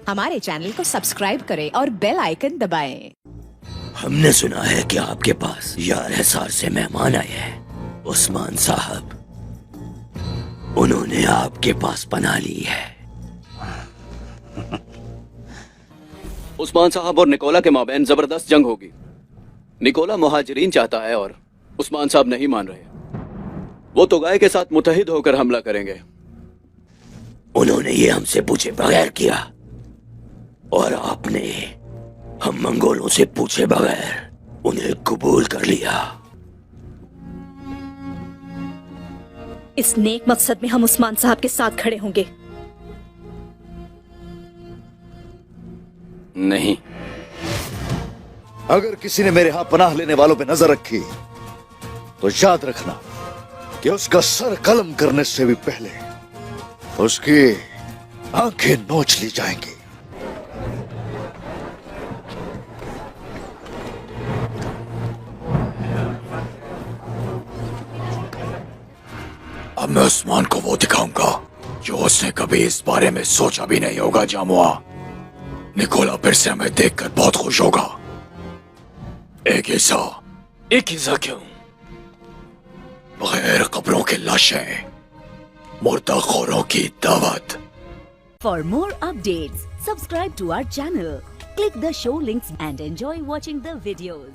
हमारे चैनल को सब्सक्राइब करें और बेल आइकन दबाएं। हमने सुना है कि आपके पास 11,000 से मेहमान आए हैं। उस्मान साहब, उन्होंने आपके पास पनाह ली है। उस्मान साहब और निकोला के माबैन जबरदस्त जंग होगी। निकोला मुहाजिरीन चाहता है और उस्मान साहब नहीं मान रहे। वो तो गाय के साथ मुत्तहिद होकर हमला करेंगे। उन्होंने ये हमसे पूछे बगैर किया और आपने हम मंगोलों से पूछे बगैर उन्हें कबूल कर लिया। इस नेक मकसद में हम उस्मान साहब के साथ खड़े होंगे। नहीं, अगर किसी ने मेरे यहां पनाह लेने वालों पे नजर रखी तो याद रखना कि उसका सर कलम करने से भी पहले उसकी आंखें नोच ली जाएंगी। अब मैं उस्मान को वो दिखाऊंगा जो उसने कभी इस बारे में सोचा भी नहीं होगा। जामुआ, निकोला फिर से हमें देखकर बहुत खुश होगा। एक हिस्सा क्यों? बगैर कब्रों के लाशें, मुर्दाखोरों की दावत। For more updates, subscribe to our channel, click the show links and enjoy watching the videos.